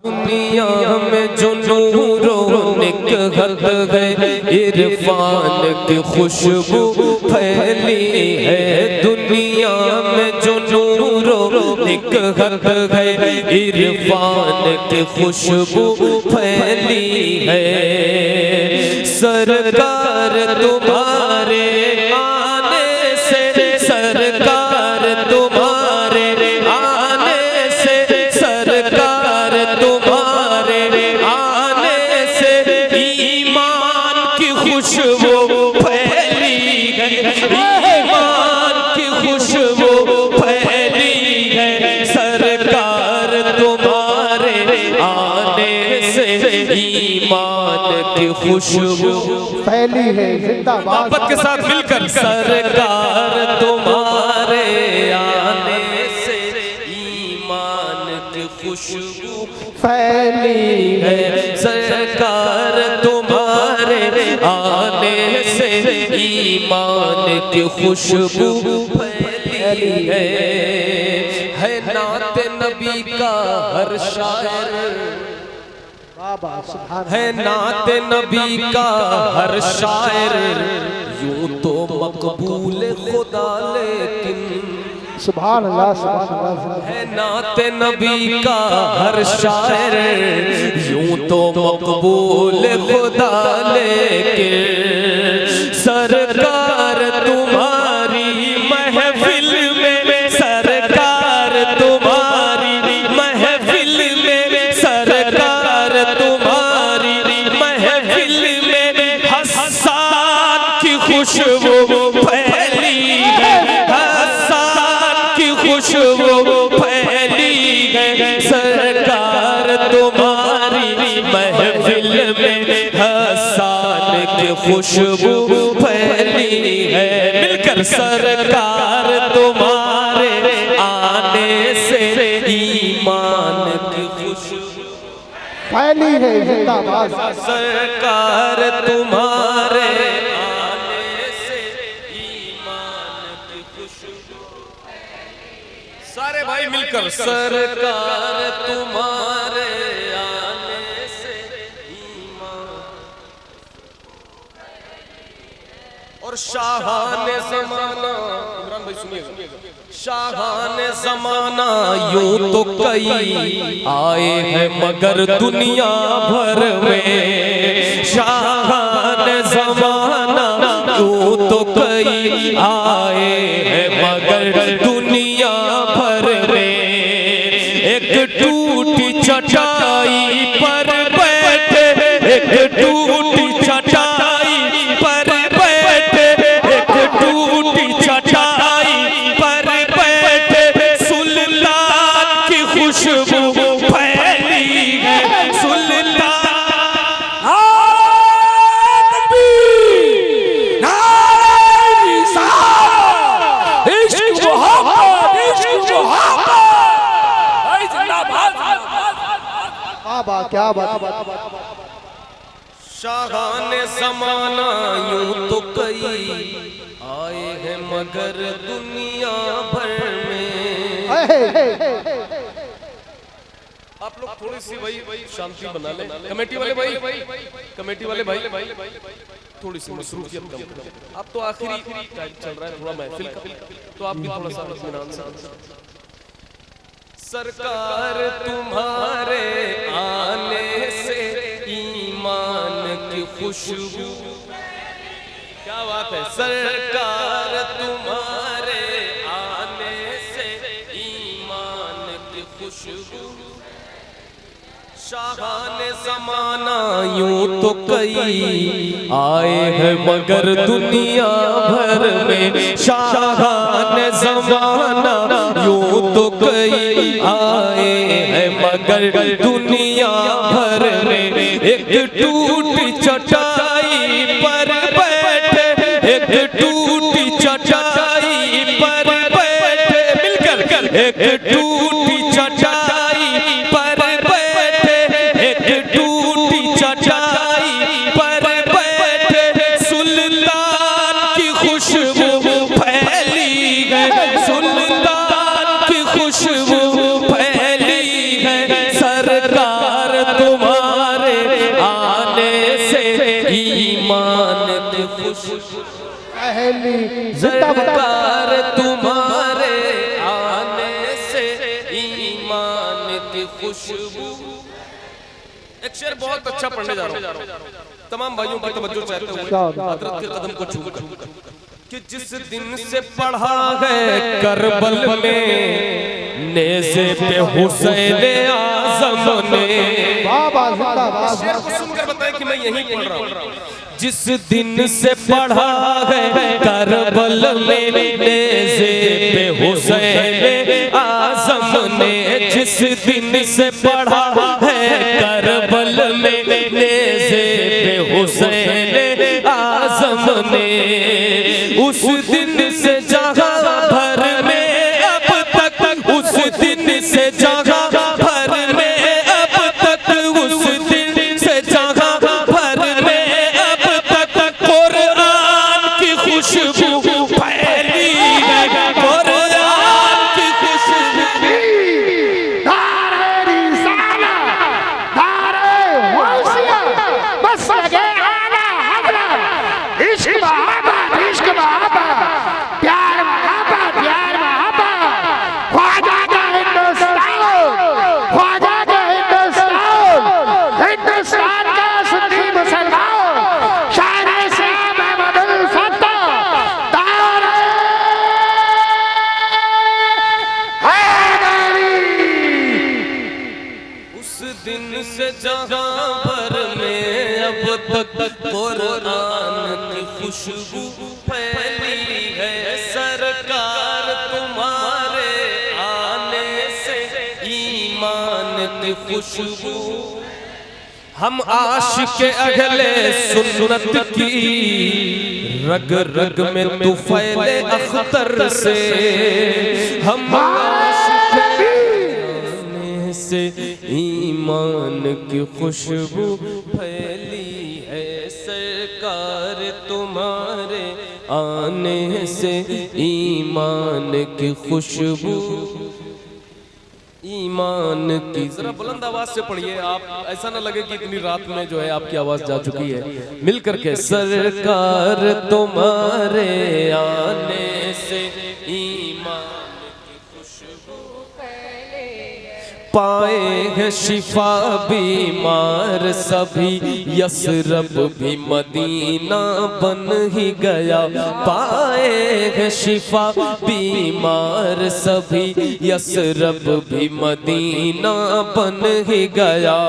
दुनिया में जो नूरों निकहत है, इरफान की खुशबू फैली है। दुनिया में जो नूरों निकहत है, इरफान की खुशबू फैली है। सरकार तुम्हारे आने से, सरकार तुम्हारे आने से, सरकार तुम्हारे आने से ईमान की खुशबू फैली है, ईमान की खुशबू फैली है। सरकार तुम्हारे आने से ईमान की खुशबू फैली है। जिंदाबाद के साथ मिलकर सरकार तुम्हारे आने से ईमान की खुशबू फैली है। सरकार तुम्हारे आने से ईमान की खुशबू फैली है नाते नबी का हर शायर, है नाते नबी का हर शायर, यूं तो मकबूल खुदा लेकिन सुभान अल्लाह सुभान अल्लाह। है नाते नबी का हर शायर, यूं तो मकबूल खुदा लेकिन सरकार तुम्हारी महफिल में, सरकार तुम्हारी महफिल में, सरकार तुम्हारी महफिल में हसन की खुशबू फैली है, हसन की खुशबू फैली है। सरकार तुम्हारी महफिल में हसन की खुशबू फैली है। मिलकर सरकार तुम्हारे आने से ईमान की खुशबू फैली है। जिंदाबाद सरकार तुम्हारे आने से ईमान की खुशबू। सारे भाई मिलकर सरकार तुम्हारे आने से ईमान। और शाहाने ज़माना, इमरान भाई सुनिएगा, शाहाने ज़माना यूं तो कई आए हैं मगर दुनिया भर में, शाहाने ज़माना यूं तो कई आए हैं मगर दुनिया भर में। एक टूटी चटाई पर बैठे, एक टूटी चटाई पर बैठे, एक टूटी चटाई पर बैठे सुल्तान की खुशबू फैली है। सुल्तान क्या बात। शाहाने ज़माना यूं तो कई आए हैं मगर दुनिया भर में। आप लोग थोड़ी सी भाई शांति बना लें। कमेटी वाले भाई, कमेटी वाले भाई थोड़ी सी मसरूफियत कम करें। अब तो आखिरी टाइम चल रहा है थोड़ा महफिल का, तो आप भी थोड़ा सा इत्मीनान से। सरकार तुम्हारे आने से ईमान की खुशबू, क्या बात है। सरकार तुम्हारे आने से ईमान की खुशबू। शाहाने ज़माना यूं तो कई आए हैं मगर दुनिया भर में, शाहाने ज़माना यूं तो कई आए हैं मगर दुनिया भर में। एक टूटी चटाई पर बैठे, एक टूटी चटाई पर बैठे, मिलकर एक टूटी चटाई पर बैठे, एक टूटी चटाई पर बैठे सुल्तान की खुशबू फैली है, सुल्तान की खुशबू फैली है। सरकार खुशबू पहली सरकार तुम्हारे आने से ईमान की खुशबू। एक शेर बहुत अच्छा पढ़ने जा रहा हूँ, तमाम भाइयों की तवज्जो चाहते हुए हजरत के कदम को छूकर कि जिस दिन से पढ़ा है करबल में नेज़े पे हुसैन आज़म ने। शेर को सुनकर बताएं कि मैं यही पढ़ रहा हूँ। जिस दिन से पढ़ा है करबल में नेज़े पे हुसैन आज़म ने, जिस दिन से पढ़ा है करबल में नेज़े पे हुसैन आज़म ने, उस दिन से जहां भर में अब तक, उस दिन से जहां भर में अब तक, उस दिन से जहां भर में अब तक कुरान की खुशबू फैली है, कुरान की खुशबू। नारे रिसाला, नारे गौसिया, बस लगे आला हवला, इश्क महाबा, इश्क महाबा, प्यार महाबा, प्यार महाबा, ख्वाजा का हिंदुस्तान, ख्वाजा का हिंदुस्तान, हिंदुस्तान का सुन्नी मुसलमान, शान इस्लाम अहमदुल फत्ता, तारे हैदरी। उस दिन से जहां भर में अब तक कुरान की खुशबू फैली है, सरकार तुम्हारे आने से ईमान की खुशबू। हम आशिक अहले सुन्नत की रग रग में तुफैले अख्तर से, हम आशिक आने से ईमान की खुशबू फैली है, सरकार तुम्हारे आने से ईमान की खुशबू। ईमान की, जरा बुलंद आवाज से पढ़िए आप, ऐसा ना लगे कि इतनी रात में जो है आपकी आवाज जा चुकी है। मिल करके सरकार तुम्हारे आने से ईमान की खुशबू पाए शिफा बीमार सभी, यसरब भी मदीना बन ही गया, पाए शिफा बीमार सभी, यसरब भी मदीना बन ही गया।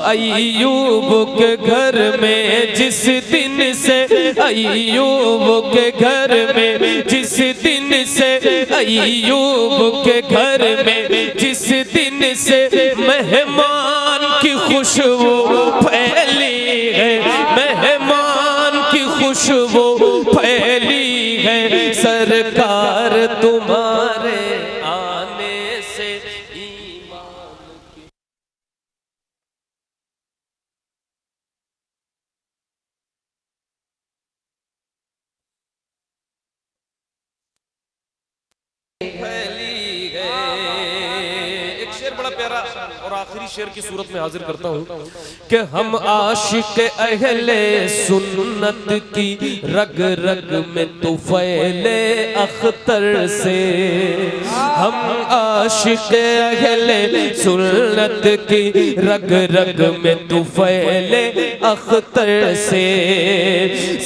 अय्यूब के घर में जिस दिन से, अय्यूब के घर में जिस दिन से, अय्यूब के घर में जिस दिन से मेहमान की खुशबू फैली है, मेहमान की खुशबू फैली है, सरकार तुम्हारे आने से ईमान की। फैली है। एक शेर बड़ा प्यारा और आखिरी शेर की सूरत में हाजिर करता हूँ कि हम आशिक अहले सुन्नत की रग रग में तुफैले अख्तर से, हम आशिक अहले सुन्नत की रग रग में तुफैले अख्तर से,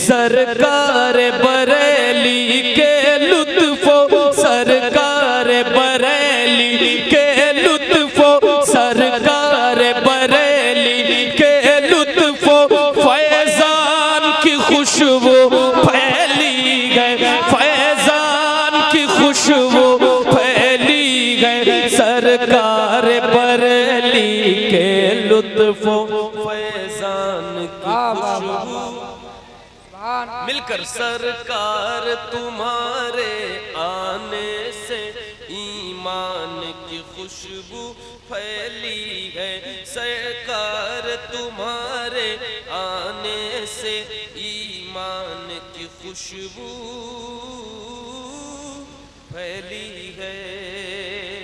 सरकार बरेली के लुत्फो, सरकार बरेली के लुत्फो, सरकार बरेली के लुत्फो, फैजान की खुशबू फैली गए, फैजान की खुशबू फैली गए, सरकार बरेली के लुत्फो, फैजान की खुशबू। मिलकर सरकार तुम्हारे आने से ईमान की खुशबू फैली है, सरकार तुम्हारे आने से ईमान की खुशबू फैली है।